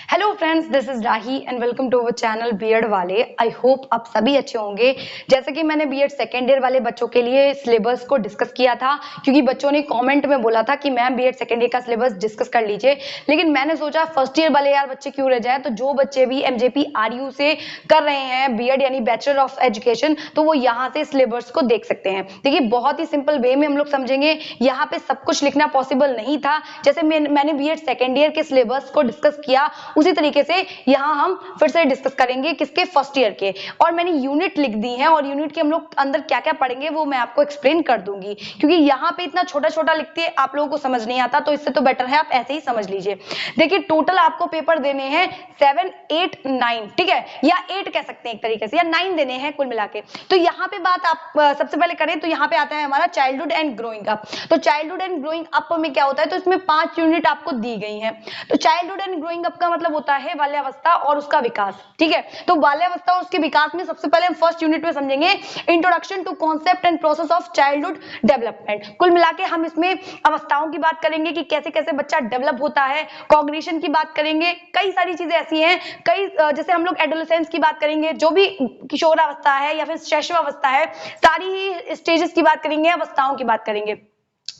Hello friends, this is Rahi and welcome to our channel B Ed वाले। I hope आप सभी अच्छे होंगे। जैसे कि मैंने बीएड सेकेंड ईयर वाले बच्चों के लिए सिलेबस को डिस्कस किया था, क्योंकि बच्चों ने कमेंट में बोला था कि मैम बीएड सेकेंड ईयर का सिलेबस डिस्कस कर लीजिए। लेकिन मैंने सोचा फर्स्ट ईयर वाले यार बच्चे क्यों रह जाए, तो जो बच्चे भी एमजेपी आरयू से कर रहे हैं बीएड यानी बैचलर ऑफ एजुकेशन, तो वो यहाँ से सिलेबस को देख सकते हैं। देखिए बहुत ही सिंपल वे में हम लोग समझेंगे, यहाँ पे सब कुछ लिखना पॉसिबल नहीं था। जैसे मैंने बीएड सेकेंड ईयर के सिलेबस को डिस्कस किया, उसी तरीके से यहाँ हम फिर से डिस्कस करेंगे किसके, फर्स्ट ईयर के। और मैंने यूनिट लिख दी है और यूनिट के हम लोग अंदर क्या क्या पढ़ेंगे वो मैं आपको एक्सप्लेन कर दूंगी, क्योंकि यहाँ पे इतना छोटा छोटा लिखते आप लोगों को समझ नहीं आता, तो इससे तो बेटर है आप ऐसे ही समझ लीजिए। देखिए टोटल आपको पेपर देने हैं 7, 8, 9, ठीक है, या 8 कह सकते हैं एक तरीके से, या 9 देने हैं कुल मिला के। तो यहाँ पे बात आप सबसे पहले करें तो यहाँ पे आता है हमारा चाइल्डहुड एंड ग्रोइंग अप। तो चाइल्डहुड एंड ग्रोइंग अप में क्या होता है, तो इसमें 5 यूनिट आपको दी गई है। तो चाइल्डहुड एंड ग्रोइंग अप का मतलब होता है बाल्यावस्था और उसका विकास, ठीक है। तो बाल्यावस्था और उसके विकास में सबसे पहले हम फर्स्ट यूनिट में समझेंगे introduction to concept and process of childhood development. कुल मिला के हम इसमें अवस्थाओं की बात करेंगे कि कैसे कैसे बच्चा डेवलप होता है, कॉग्निशन की बात करेंगे, कई सारी चीजें ऐसी हैं, कई जैसे हम लोग एडोलेसेंस की बात करेंगे, जो भी किशोरावस्था है या फिर शैशवावस्था है, सारी ही स्टेजेस की बात करेंगे, अवस्थाओं की बात करेंगे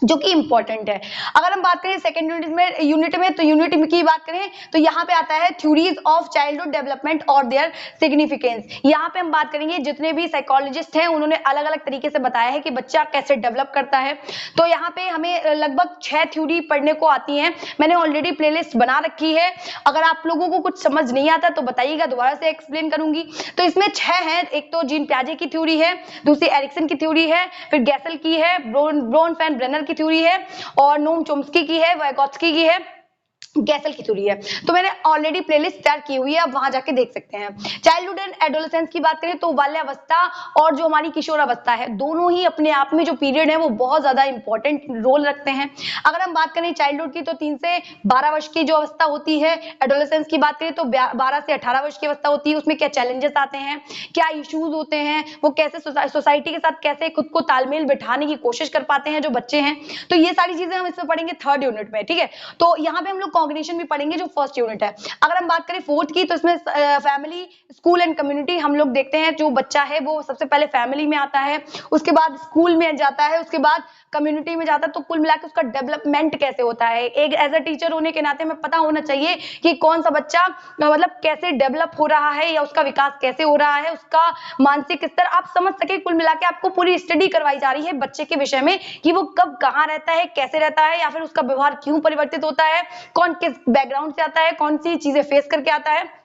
जो कि इंपॉर्टेंट है। अगर हम बात करें सेकेंड यूनिट में तो यूनिट की बात करें तो यहाँ पे आता है थ्योरीज ऑफ चाइल्डहुड डेवलपमेंट और देयर सिग्निफिकेंस। यहाँ पे हम बात करेंगे जितने भी साइकोलॉजिस्ट हैं उन्होंने अलग अलग तरीके से बताया है कि बच्चा कैसे डेवलप करता है। तो यहाँ पे हमें लगभग 6 थ्योरी पढ़ने को आती है। मैंने ऑलरेडी प्लेलिस्ट बना रखी है, अगर आप लोगों को कुछ समझ नहीं आता तो बताइएगा, दोबारा से एक्सप्लेन करूंगी। तो इसमें 6 हैं। एक तो जीन प्याजे की थ्योरी है, दूसरी एरिक्सन की थ्योरी है, फिर गैसल की है, ब्रोन ब्रेनर की थ्योरी है, और नोम चोम्स्की की है, वाइगोत्स्की की है, गैसल की थ्योरी है। तो मैंने ऑलरेडी प्लेलिस्ट तैयार की हुई है, आप वहां जाके देख सकते हैं। चाइल्डहुड एंड एडोलेसेंस की बात करें तो बाल्यावस्था और जो हमारी किशोरावस्था है, दोनों ही अपने आप में जो पीरियड है वो बहुत ज्यादा इंपॉर्टेंट रोल रखते हैं। अगर हम बात करें चाइल्डहुड की तो 3 से 12 वर्ष की जो अवस्था होती है, एडोलेसेंस की बात करें तो 12 से 18 वर्ष की अवस्था होती है। उसमें क्या चैलेंजेस आते हैं, क्या इश्यूज होते हैं, वो कैसे सोसाइटी के साथ कैसे खुद को तालमेल बिठाने की कोशिश कर पाते हैं जो बच्चे हैं, तो ये सारी चीजें हम इसमें पढ़ेंगे थर्ड यूनिट में, ठीक है। तो यहाँ पे हम लोग कॉग्निशन भी पढ़ेंगे जो फर्स्ट यूनिट है। अगर हम बात करें फोर्थ की तो इसमें फैमिली, स्कूल एंड कम्युनिटी हम लोग देखते हैं। जो बच्चा है वो सबसे पहले फैमिली में आता है, उसके बाद स्कूल में जाता है, उसके बाद कम्युनिटी में जाता है। तो कुल मिलाकर उसका डेवलपमेंट कैसे होता है, एक एज अ टीचर होने के नाते हमें पता होना चाहिए कि कौन सा बच्चा मतलब कैसे डेवलप हो रहा है या उसका विकास कैसे हो रहा है, उसका मानसिक स्तर आप समझ सके। कुल मिला के आपको पूरी स्टडी करवाई जा रही है बच्चे के विषय में कि वो कब कहाँ रहता है, कैसे रहता है, या फिर उसका व्यवहार क्यों परिवर्तित होता है, कौन किस बैकग्राउंड से आता है, कौन सी चीजें फेस करके आता है।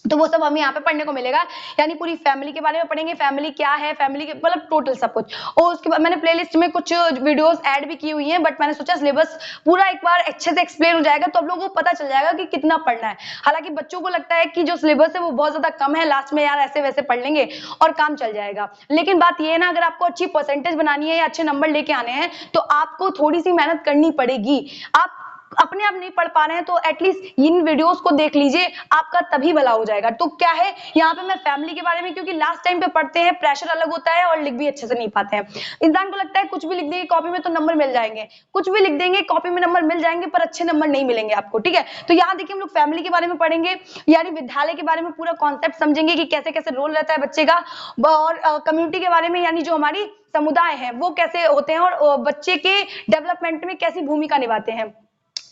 तो वो सब हमें यहाँ पे पढ़ने को मिलेगा। यानी पूरी फैमिली के बारे में पढ़ेंगे, फैमिली क्या है, फैमिली के मतलब टोटल सब कुछ। और उसके बाद मैंने प्लेलिस्ट में कुछ वीडियोस ऐड भी की हुई हैं, बट मैंने सोचा सिलेबस पूरा एक बार अच्छे से एक्सप्लेन हो जाएगा तो आप लोगों को पता चल जाएगा कि कितना पढ़ना है। हालांकि बच्चों को लगता है कि जो सिलेबस है वो बहुत ज्यादा कम है, लास्ट में यार ऐसे वैसे पढ़ लेंगे और काम चल जाएगा। लेकिन बात ये है ना, अगर आपको अच्छी परसेंटेज बनानी है या अच्छे नंबर लेके आने हैं तो आपको थोड़ी सी मेहनत करनी पड़ेगी। आप अपने आप नहीं पढ़ पा रहे हैं तो एटलीस्ट इन वीडियोस को देख लीजिए, आपका तभी भला हो जाएगा। तो क्या है यहाँ पे मैं फैमिली के बारे में, क्योंकि लास्ट टाइम पे पढ़ते हैं प्रेशर अलग होता है और लिख भी अच्छे से नहीं पाते हैं। इंसान को लगता है कुछ भी लिख देंगे कॉपी में तो नंबर मिल जाएंगे, कुछ भी लिख देंगे कॉपी में नंबर मिल जाएंगे, पर अच्छे नंबर नहीं मिलेंगे आपको, ठीक है। तो यहाँ देखिए हम लोग फैमिली के बारे में पढ़ेंगे, यानी विद्यालय के बारे में पूरा कॉन्सेप्ट समझेंगे कि कैसे कैसे रोल रहता है बच्चे का, और कम्युनिटी के बारे में यानी जो हमारी समुदाय है वो कैसे होते हैं और बच्चे के डेवलपमेंट में कैसी भूमिका निभाते हैं।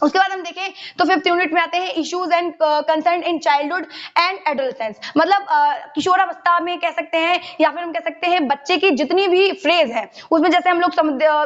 उसके बाद हम देखें तो 5th यूनिट में आते हैं issues and concern in childhood and adolescence. मतलब किशोरावस्था में कह सकते हैं, या फिर हम कह सकते हैं बच्चे की जितनी भी फ्रेज है उसमें, जैसे हम लोग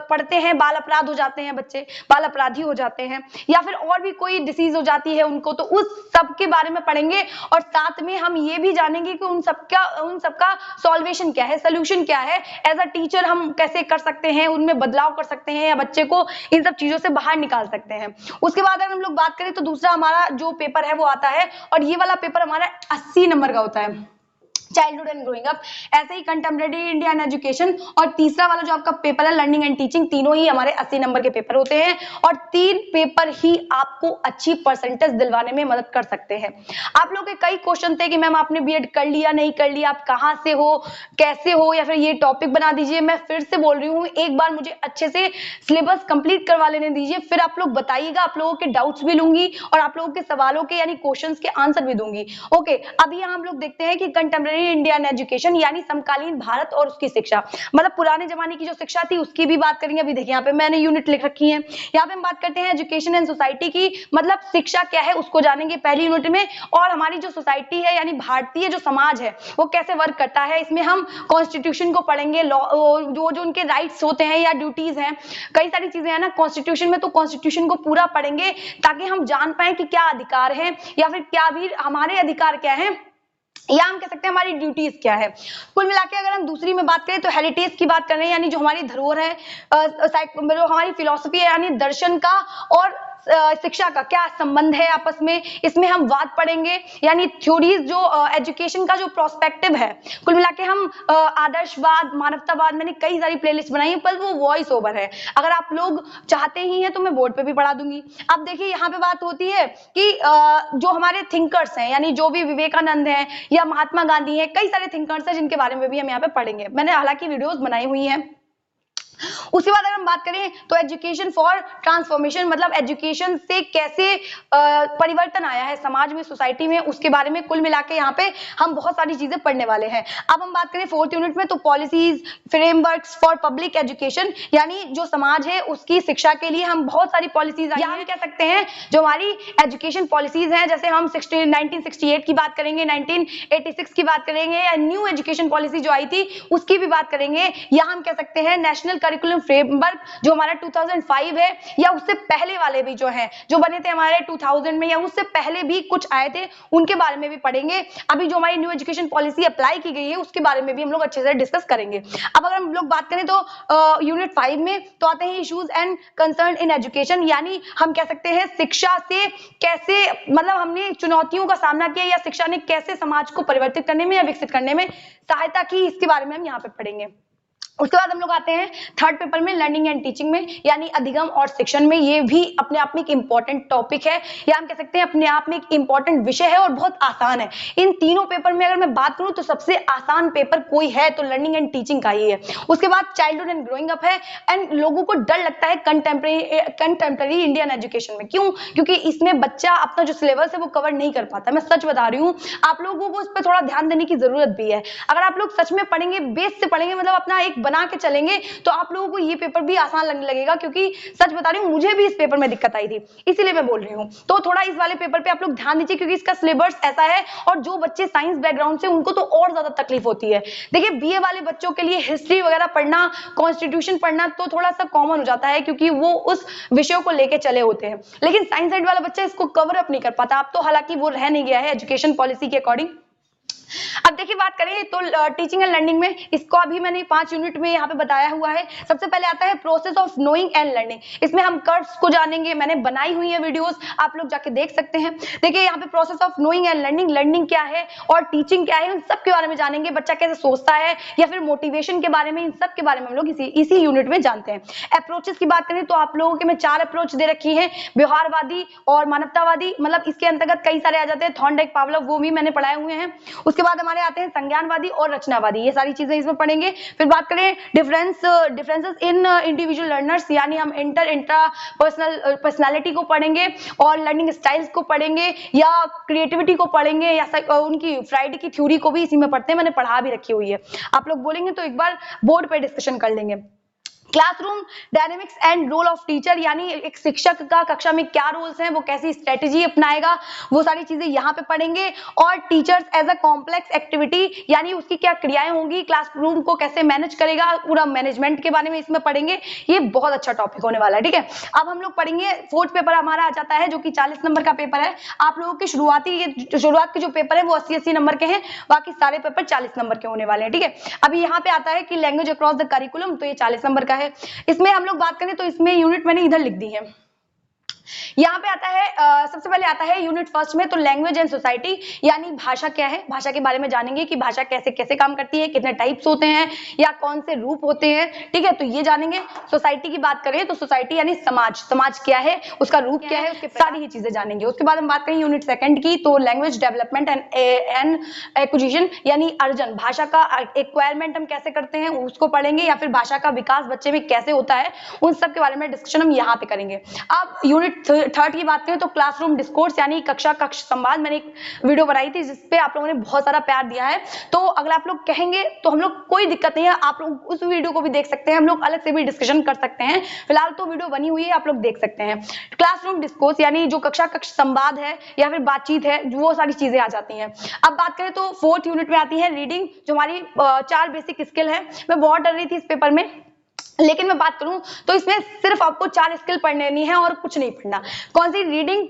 पढ़ते हैं बाल अपराध हो जाते हैं, बच्चे बाल अपराधी हो जाते हैं, या फिर और भी कोई डिसीज हो जाती है उनको, तो उस सब के बारे में पढ़ेंगे। और साथ में हम ये भी जानेंगे कि उन सबका सॉल्वेशन क्या है, सोल्यूशन क्या है, एज अ टीचर हम कैसे कर सकते हैं, उनमें बदलाव कर सकते हैं या बच्चे को इन सब चीजों से बाहर निकाल सकते हैं। उसके बाद अगर हम लोग बात करें तो दूसरा हमारा जो पेपर है वो आता है, और ये वाला पेपर हमारा 80 नंबर का होता है। चाइल्डहुड एंड ग्रोइंग अप, ऐसे ही कंटेम्प्रेरी इंडिया एंड एजुकेशन, और तीसरा वाला जो आपका पेपर है लर्निंग एंड टीचिंग, तीनों ही हमारे 80 नंबर के पेपर होते हैं और 3 पेपर ही आपको अच्छी परसेंटेज दिलवाने में मदद कर सकते हैं। आप लोगों के कई क्वेश्चन थे कि मैम आपने बीएड कर लिया नहीं कर लिया, आप कहाँ से हो, कैसे हो, या फिर ये टॉपिक बना दीजिए। मैं फिर से बोल रही हूँ, एक बार मुझे अच्छे से सिलेबस कंप्लीट करवा लेने दीजिए, फिर आप लोग बताइएगा, आप लोगों के डाउट्स भी लूंगी और आप लोगों के सवालों के यानी क्वेश्चंस के आंसर भी दूंगी। ओके, अभी यहाँ हम लोग देखते हैं कि कंटेम्प्रेरी इंडियन एजुकेशन यानी समकालीन भारत और उसकी शिक्षा, मतलब पुराने जमाने की जो शिक्षा थी उसकी भी बात करेंगे। अभी देखिए यहाँ पे मैंने यूनिट लिख रखी है, यहाँ पे हम बात करते हैं एजुकेशन एंड सोसाइटी की, मतलब शिक्षा क्या है उसको जानेंगे पहली यूनिट में, और हमारी जो सोसाइटी है यानी भारतीय जो समाज है वो कैसे वर्क करता है। इसमें हम कॉन्स्टिट्यूशन को पढ़ेंगे, लॉ जो उनके राइट्स होते हैं या ड्यूटीज हैं, कई सारी चीजें हैं ना कॉन्स्टिट्यूशन में, तो कॉन्स्टिट्यूशन को पूरा पढ़ेंगे ताकि हम जान पाए कि क्या अधिकार है या फिर क्या भी हमारे अधिकार क्या है, या हम कह सकते हैं हमारी ड्यूटीज क्या है। कुल मिला के अगर हम दूसरी में बात करें तो हेरिटेज की बात कर रहे हैं, यानी जो हमारी धरोहर है, जो हमारी फिलॉसफी है यानी दर्शन का और शिक्षा का क्या संबंध है आपस में, इसमें हम वाद पढ़ेंगे, यानी थ्योरीज जो एजुकेशन का जो प्रोस्पेक्टिव है। कुल मिला के हम आदर्शवाद, मानवतावाद, मैंने कई सारी प्लेलिस्ट बनाई है पर वो वॉइस ओवर है, अगर आप लोग चाहते ही हैं तो मैं बोर्ड पे भी पढ़ा दूंगी। अब देखिए यहाँ पे बात होती है कि जो हमारे थिंकर्स हैं, यानी जो भी विवेकानंद हैं या महात्मा गांधी हैं, कई सारे थिंकर्स हैं जिनके बारे में भी हम यहाँ पे पढ़ेंगे, मैंने हालांकि वीडियोस बनाई हुई हैं। उसके बाद अगर हम बात करें तो एजुकेशन फॉर ट्रांसफॉर्मेशन, मतलब एजुकेशन से कैसे परिवर्तन आया है समाज में, सोसाइटी में, उसके बारे में कुल मिला के यहाँ पे हम बहुत सारी चीजें पढ़ने वाले हैं। अब हम बात करें फोर्थ यूनिट में तो policies frameworks for public education, यानी जो समाज है उसकी शिक्षा के लिए हम बहुत सारी पॉलिसीज या हम कह सकते हैं जो हमारी एजुकेशन पॉलिसीज हैं, जैसे हम 1968 की बात करेंगे, 1986 की बात करेंगे, या न्यू एजुकेशन पॉलिसी जो आई थी उसकी भी बात करेंगे, या हम कह सकते हैं नेशनल करिकुलम फ्रेमवर्क जो हमारा 2005 है, या उससे पहले वाले भी जो हैं जो बने थे हमारे 2000 में, या उससे पहले भी कुछ आए थे, उनके बारे में भी पढ़ेंगे। अभी जो हमारी न्यू एजुकेशन पॉलिसी अप्लाई की गई है उसके बारे में भी हम लोग अच्छे से डिस्कस करेंगे। अब अगर हम लोग बात करें तो यूनिट 5 में तो आते हैं issues and concern in education, यानी हम कह सकते हैं शिक्षा से कैसे, मतलब हमने चुनौतियों का सामना किया या शिक्षा ने कैसे समाज को परिवर्तित करने में या विकसित करने में सहायता की, इसके बारे में हम यहाँ पे पढ़ेंगे। उसके बाद हम लोग आते हैं थर्ड पेपर में लर्निंग एंड टीचिंग में, यानी अधिगम और शिक्षण में। ये भी अपने आप में एक इंपॉर्टेंट टॉपिक है, या हम कह सकते हैं अपने आप में एक इंपॉर्टेंट विषय है और बहुत आसान है। इन तीनों पेपर में अगर मैं बात करूं तो सबसे आसान पेपर कोई है तो लर्निंग एंड टीचिंग का ही है। उसके बाद चाइल्डहुड एंड ग्रोइंग अप है, एंड लोगों को डर लगता है कंटेम्प्रेरी इंडियन एजुकेशन में। क्यों? क्योंकि इसमें बच्चा अपना जो सिलेबस है वो कवर नहीं कर पाता। मैं सच बता रही हूँ, आप लोगों को इस पर थोड़ा ध्यान देने की जरूरत भी है। अगर आप लोग सच में पढ़ेंगे, बेस से पढ़ेंगे, मतलब अपना एक बना के चलेंगे, तो आप लोगों को ये पेपर भी आसान लगने लगेगा। क्योंकि सच बता रही हूँ, मुझे भी इस पेपर में दिक्कत आई थी, इसीलिए मैं बोल रही हूँ। तो थोड़ा इस वाले पेपर पे आप लोग ध्यान दीजिए, क्योंकि इसका सिलेबस ऐसा है, और जो बच्चे साइंस बैकग्राउंड से उनको तो और ज्यादा तकलीफ होती है। देखिए बीए वाले बच्चों के लिए हिस्ट्री वगैरह पढ़ना, कॉन्स्टिट्यूशन पढ़ना तो थोड़ा सा कॉमन हो जाता है, क्योंकि वो उस विषयों को लेके चले होते हैं। लेकिन साइंस साइड वाला बच्चा इसको कवर अप नहीं कर पाता। अब तो हालांकि वो रह नहीं गया है एजुकेशन पॉलिसी के अकॉर्डिंग। अब देखिए बात करें तो टीचिंग एंड लर्निंग में, इसको अभी मैंने 5 यूनिट में यहाँ पे बताया हुआ है। सबसे पहले आता है process of knowing and learning. इसमें हम कर्व्स को जानेंगे, मैंने बनाई हुई है वीडियोस, आप लोग जाके देख सकते हैं। देखिए यहाँ पे process of knowing and learning, learning क्या है और टीचिंग क्या है, उन सब के बारे में जानेंगे। बच्चा कैसे सोचता है या फिर मोटिवेशन के बारे में, इन सब के बारे में हम लोग इसी यूनिट में जानते हैं। अप्रोचेस की बात करें तो आप लोगों के मैं 4 अप्रोच दे रखी है, व्यवहारवादी और मानवतावादी, मतलब इसके अंतर्गत कई सारे आ जाते हैं, थॉर्नडाइक, पावलोव, वो भी मैंने पढ़ाए हुए हैं। उसके बाद हमारे आते हैं संज्ञानवादी और रचनावादी, ये सारी चीजें इसमें पढ़ेंगे। फिर बात करें डिफरेंसेस इन इंडिविजुअल लर्नर्स, यानी हम इंट्रा पर्सनालिटी को पढ़ेंगे और लर्निंग स्टाइल्स को पढ़ेंगे, या क्रिएटिविटी को पढ़ेंगे, या उनकी फ्राइडे की थ्योरी को भी इसी में पढ़ते हैं, मैंने पढ़ा भी रखी हुई है। आप लोग बोलेंगे तो एक बार बोर्ड पे डिस्कशन कर लेंगे। Classroom dynamics and role of teacher, यानी एक शिक्षक का कक्षा में क्या रोल्स हैं, वो कैसी स्ट्रेटेजी अपनाएगा, वो सारी चीजें यहाँ पे पढ़ेंगे। और teachers as a complex activity, यानी उसकी क्या क्रियाएं होंगी, क्लासरूम को कैसे मैनेज करेगा, पूरा मैनेजमेंट के बारे में इसमें पढ़ेंगे। ये बहुत अच्छा टॉपिक होने वाला है, ठीक है। अब हम लोग पढ़ेंगे, फोर्थ पेपर हमारा आ जाता है जो कि 40 नंबर का पेपर है। आप लोगों के शुरुआत के जो पेपर है वो 80-80 नंबर के हैं, बाकी सारे पेपर 40 नंबर के होने वाले हैं, ठीक है। अभी यहाँ पे आता है कि लैंग्वेज अक्रॉस द करिकुलम, तो ये 40 नंबर का है। इसमें हम लोग बात करें तो इसमें यूनिट मैंने इधर लिख दी है, यहाँ पे आता है सबसे पहले आता है यूनिट फर्स्ट में, तो लैंग्वेज एंड सोसाइटी, यानी भाषा क्या है, भाषा के बारे में जानेंगे कि भाषा कैसे कैसे काम करती है, कितने टाइप्स होते हैं या कौन से रूप होते हैं, ठीक है, तो ये जानेंगे। सोसाइटी की बात करें तो सोसाइटी यानी समाज, समाज क्या है, उसका रूप क्या है, उसके सारी ही चीजें जानेंगे। उसके बाद हम बात करें यूनिट सेकंड की, तो लैंग्वेज डेवलपमेंट एंड एक्विजिशन यानी अर्जन, भाषा का एक्वायरमेंट हम कैसे करते हैं उसको पढ़ेंगे, या फिर भाषा का विकास बच्चे में कैसे होता है, उन सब के बारे में डिस्कशन हम यहाँ पे करेंगे। अब यूनिट थर्ड की बात करें तो क्लासरूम डिस्कोर्स यानी कक्षा कक्ष संवाद, मैंने एक वीडियो बनाई थी जिसपे आप लोगों ने बहुत सारा प्यार दिया है, तो अगर आप लोग कहेंगे तो हम लोग, कोई दिक्कत नहीं है, आप लोग उस वीडियो को भी देख सकते हैं, हम लोग अलग से भी डिस्कशन कर सकते हैं, फिलहाल तो वीडियो बनी हुई है, आप लोग देख सकते हैं। क्लासरूम डिस्कोर्स यानी जो कक्षा कक्ष संवाद है या फिर बातचीत है, वो सारी चीजें आ जाती हैं। अब बात करें तो फोर्थ यूनिट में आती है रीडिंग, जो हमारी 4 बेसिक स्किल है। मैं बहुत डर रही थी इस पेपर में, लेकिन मैं बात करूं तो इसमें सिर्फ आपको 4 स्किल पढ़नी है और कुछ नहीं पढ़ना। कौन सी? Reading,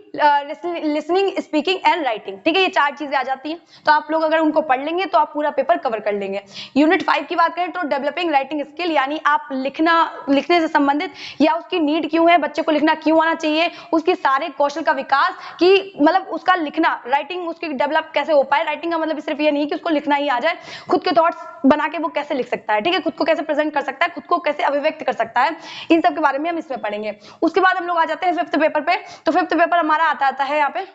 listening, speaking and writing, ठीक है, ये 4 चीजें आ जाती हैं, तो आप लोग अगर उनको पढ़ लेंगे तो आप पूरा पेपर कवर कर लेंगे। यूनिट 5 की बात करें तो डेवलपिंग राइटिंग स्किल, यानी आप लिखने से संबंधित या उसकी नीड क्यों है, बच्चे को लिखना क्यों आना चाहिए, उसके सारे कौशल का विकास, कि मतलब उसका लिखना, राइटिंग उसकी डेवलप कैसे हो पाए। राइटिंग का मतलब सिर्फ ये नहीं कि उसको लिखना ही आ जाए, खुद के थॉट्स बना के वो कैसे लिख सकता है, ठीक है, खुद को कैसे प्रेजेंट कर सकता है, खुद को कैसे अभिव्यक्त कर सकता है, इन सब के बारे में हम इसमें पढ़ेंगे। उसके बाद हम लोग आ जाते हैं फिफ्थ पेपर पे, तो फिफ्थ पेपर हमारा आता है यहाँ पे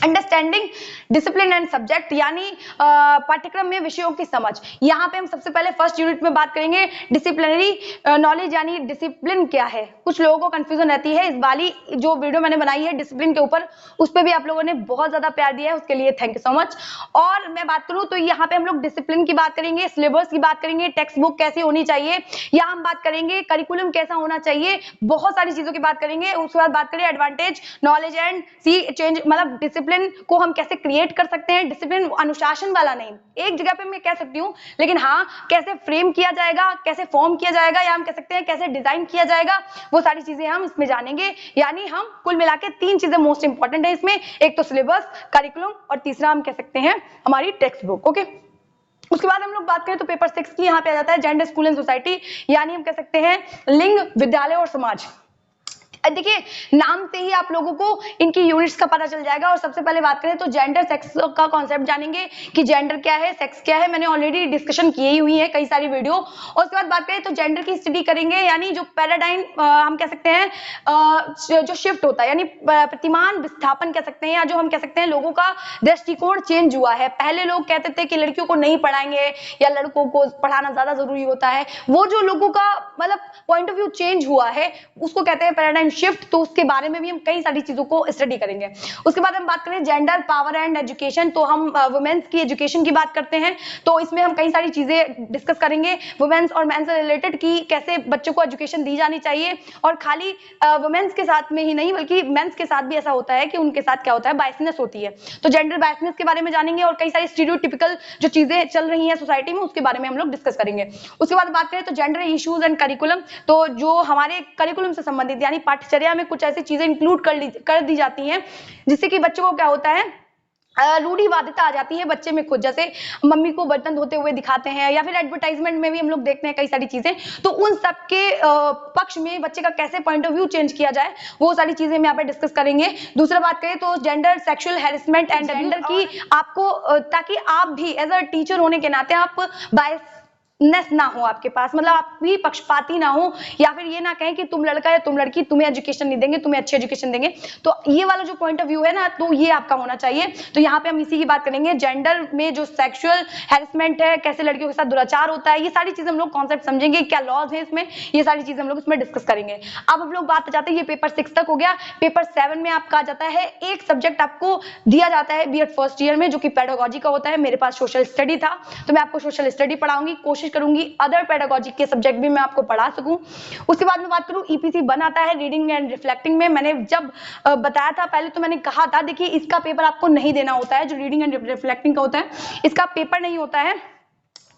अंडरस्टैंडिंग डिसिप्लिन एंड सब्जेक्ट, यानी पाठ्यक्रम में विषयों की समझ। यहाँ पे हम सबसे पहले फर्स्ट यूनिट में बात करेंगे डिसिप्लिनरी नॉलेज, यानी डिसिप्लिन क्या है। कुछ लोगों को कंफ्यूजन रहती है, इस वाली जो वीडियो मैंने बनाई है डिसिप्लिन के ऊपर, उस पर भी आप लोगों ने बहुत ज्यादा प्यार दिया है, उसके लिए थैंक यू सो मच। और मैं बात करूँ तो यहाँ पे हम लोग डिसिप्लिन की बात करेंगे, सिलेबस की बात करेंगे, टेक्स्ट बुक कैसी होनी चाहिए, या हम बात करेंगे करिकुलम कैसा होना चाहिए, बहुत सारी चीजों की बात करेंगे। उसके बाद बात करें advantage, knowledge and see change, मतलब डिसिप्लिन को हम कैसे क्रिएट कर सकते हैं। डिसिप्लिन अनुशासन वाला नहीं, एक जगह पे मैं कह सकती हूँ, लेकिन हाँ कैसे फ्रेम किया जाएगा, कैसे फॉर्म किया जाएगा, या हम कह सकते हैं कैसे डिजाइन किया जाएगा, वो सारी चीजें हम इसमें जानेंगे। यानी हम कुल मिला के 3 चीजें मोस्ट इंपॉर्टेंट है इसमें, एक तो सिलेबस, करिकुलम, और तीसरा हम कह सकते हैं हमारी टेक्स्ट बुक। ओके, उसके बाद हम लोग बात करें तो पेपर 6 की यहाँ पे आ जाता है जेंडर, स्कूल एंड सोसाइटी, यानी हम कह सकते हैं लिंग, विद्यालय और समाज। देखिए नाम से ही आप लोगों को इनकी यूनिट्स का पता चल जाएगा। और सबसे पहले बात करें तो जेंडर, सेक्स का कॉन्सेप्ट जानेंगे कि जेंडर क्या है, सेक्स क्या है, मैंने ऑलरेडी डिस्कशन की ही हुई है कई सारी वीडियो। और उसके बाद बात करें तो जेंडर की स्टडी करेंगे, यानी जो पैराडाइम हम कह सकते हैं जो शिफ्ट होता है, यानी प्रतिमान विस्थापन कह सकते हैं, या जो हम कह सकते हैं लोगों का दृष्टिकोण चेंज हुआ है। पहले लोग कहते थे कि लड़कियों को नहीं पढ़ाएंगे या लड़कों को पढ़ाना ज्यादा जरूरी होता है, वो जो लोगों का मतलब पॉइंट ऑफ व्यू चेंज हुआ है उसको कहते हैं पैराडाइम शिफ्ट। तो उसके बारे में भी हम कई सारी चीजों को स्टडी करेंगे। उसके बाद हम बात करें जेंडर, पावर एंड एजुकेशन, तो हम वुमेन्स की एजुकेशन की बात करते हैं, तो इसमें हम कई सारी चीजें डिस्कस करेंगे वुमेन्स और मेंस से रिलेटेड, कि कैसे बच्चों को एजुकेशन दी जानी चाहिए। और खाली वुमेन्स के साथ में ही नहीं बल्कि मेंस के साथ भी ऐसा होता है कि उनके साथ क्या होता है, बायसनेस होती है, तो जेंडर बायसनेस के बारे में जानेंगे। और कई सारी स्टीरियोटिपिकल जो चीजें चल रही हैं सोसाइटी में उसके बारे में हम लोग डिस्कस करेंगे। उसके बाद बात करें तो जेंडर इश्यूज एंड करिकुलम, तो जो हमारे करिकुलम से संबंधित यानी पाठ्यचर्या में कुछ ऐसी चीजें इंक्लूड कर दी जाती हैं जिससे कि बच्चों को क्या होता है, रूढ़िवादिता आ जाती है बच्चे में खुद। जैसे मम्मी को बर्तन धोते हुए दिखाते हैं, या फिर एडवर्टाइजमेंट में भी हम लोग देखते हैं कई सारी चीजें, तो उन सब के पक्ष में बच्चे का कैसे पॉइंट ऑफ व्यू चेंज किया जाए, वो सारी चीजें हम यहाँ पे डिस्कस करेंगे। दूसरा बात करें तो gender, sexual harassment and gender की आपको, ताकि आप भी एज अ टीचर होने के नाते आप बायस नेस ना हो आपके पास, मतलब आप भी पक्षपाती ना हो, या फिर ये ना कहें कि तुम लड़का या तुम लड़की, तुम्हें एजुकेशन नहीं देंगे, तुम्हें अच्छी एजुकेशन देंगे। तो ये वाला जो पॉइंट ऑफ व्यू है ना, तो ये आपका होना चाहिए। तो यहाँ पे हम इसी की बात करेंगे, जेंडर में जो सेक्सुअल हैरेसमेंट है, कैसे लड़कियों के साथ दुराचार होता है, ये सारी चीजें हम लोग कॉन्सेप्ट समझेंगे, क्या लॉज है इसमें, ये सारी चीजें हम लोग इसमें डिस्कस करेंगे। अब हम लोग बात जाते हैं, ये पेपर 6 तक हो गया। पेपर 7 में आपका आ जाता है एक सब्जेक्ट आपको दिया जाता है बीएड फर्स्ट ईयर में, जो कि पेडागोजी का होता है। मेरे पास सोशल स्टडी था, तो मैं आपको सोशल स्टडी पढ़ाऊंगी, कोशिश करूंगी अदर पेडागोजी के सब्जेक्ट भी मैं आपको पढ़ा सकूं। उसके बाद में बात करूं ईपीसी वन आता है रीडिंग एंड रिफ्लेक्टिंग में। मैंने जब बताया था पहले, तो मैंने कहा था देखिए इसका पेपर आपको नहीं देना होता है, जो रीडिंग एंड रिफ्लेक्टिंग का होता है इसका पेपर नहीं होता है।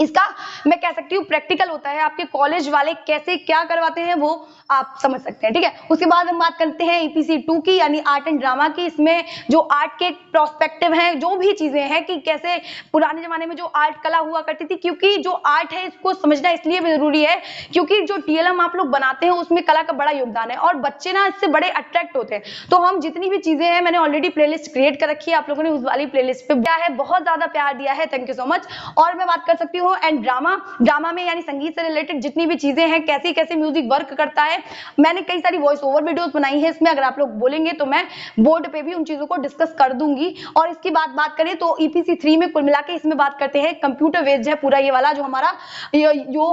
इसका मैं कह सकती हूँ प्रैक्टिकल होता है, आपके कॉलेज वाले कैसे क्या करवाते हैं वो आप समझ सकते हैं, ठीक है। उसके बाद हम बात करते हैं ईपीसी 2 की, यानी आर्ट एंड ड्रामा की। इसमें जो आर्ट के प्रोस्पेक्टिव हैं, जो भी चीजें हैं कि कैसे पुराने जमाने में जो आर्ट कला हुआ करती थी, क्योंकि जो आर्ट है इसको समझना इसलिए भी जरूरी है क्योंकि जो टीएलएम आप लोग बनाते हैं उसमें कला का बड़ा योगदान है और बच्चे ना इससे बड़े अट्रैक्ट होते हैं। तो हम जितनी भी चीजें हैं, मैंने ऑलरेडी प्लेलिस्ट क्रिएट कर रखी है, आप लोगों ने उस वाली प्लेलिस्ट पे दिया है, बहुत ज्यादा प्यार दिया है, थैंक यू सो मच। और मैं बात कर सकती हूँ एंड ड्रामा में यानी संगीत से रिलेटेड जितनी भी चीजें हैं, कैसे कैसे म्यूजिक वर्क करता है, मैंने कई सारी वॉइस ओवर वीडियोस बनाई है इसमें, अगर आप लोग बोलेंगे तो मैं बोर्ड पे भी उन चीजों को डिस्कस कर दूंगी। और इसकी बात करें तो ईपीसी 3 में कुल मिला के इसमें बात करते हैं कंप्यूटर बेस्ड है पूरा ये वाला जो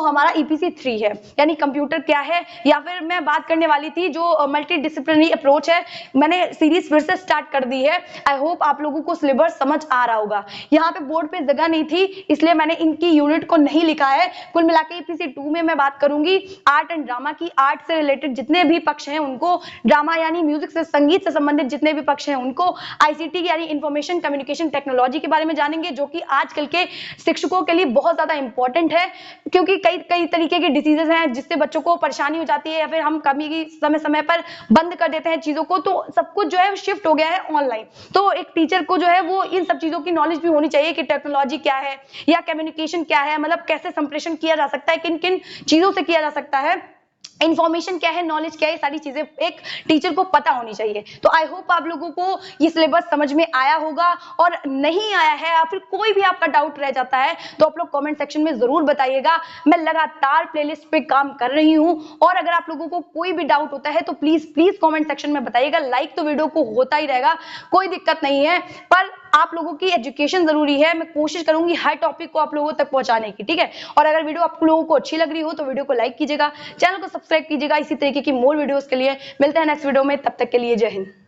हमारा ईपीसी 3 है, यानी कंप्यूटर क्या है, या फिर मैं बात करने वाली थी जो मल्टी डिसिप्लिनरी अप्रोच है, मैंने सीरीज फिर से स्टार्ट कर दी है। आई होप आप लोगों को सिलेबस समझ आ रहा होगा। यहाँ पे बोर्ड पे जगह नहीं थी इसलिए मैंने इनकी यूनिट को नहीं लिखा है। कुल मिला के ईपीसी 2 में मैं बात करूंगी आर्ट एंड ड्रामा की, आर्ट से रिलेटेड जितने भी पक्ष हैं उनको, ड्रामा यानी म्यूजिक से संगीत से संबंधित जितने भी पक्ष हैं उनको, आईसीटी यानी इंफॉर्मेशन कम्युनिकेशन टेक्नोलॉजी के बारे में जानेंगे जो कि आजकल के शिक्षकों के लिए बहुत ज्यादा इंपॉर्टेंट है क्योंकि कई तरीके के डिसीजेस हैं जिससे बच्चों को परेशानी हो जाती है या फिर हम कभी की समय पर बंद कर देते हैं चीजों को, तो सब कुछ जो है शिफ्ट हो गया है ऑनलाइन। तो एक टीचर को जो है वो इन सब चीजों की नॉलेज भी होनी चाहिए कि टेक्नोलॉजी क्या है या कम्युनिकेशन क्या है, मतलब कैसे संप्रेषण किया जा सकता है, किन किन चीजों से किया जा सकता है, इन्फॉर्मेशन क्या है, नॉलेज क्या है, सारी चीजें एक टीचर को पता होनी चाहिए। तो आई होप आप लोगों को ये सिलेबस समझ में आया होगा, और नहीं आया है या फिर कोई भी आपका डाउट रह जाता है तो आप लोग कमेंट सेक्शन में जरूर बताइएगा। मैं लगातार प्लेलिस्ट पे काम कर रही हूं और अगर आप लोगों को कोई भी डाउट होता है तो प्लीज कमेंट सेक्शन में बताइएगा। लाइक तो वीडियो को होता ही रहेगा, कोई दिक्कत नहीं है, पर आप लोगों की एजुकेशन जरूरी है। मैं कोशिश करूंगी हर टॉपिक को आप लोगों तक पहुंचाने की, ठीक है। और अगर वीडियो आप लोगों को अच्छी लग रही हो तो वीडियो को लाइक कीजिएगा, चैनल को सब्सक्राइब कीजिएगा इसी तरीके की मोर वीडियोस के लिए। मिलते हैं नेक्स्ट वीडियो में, तब तक के लिए जय हिंद।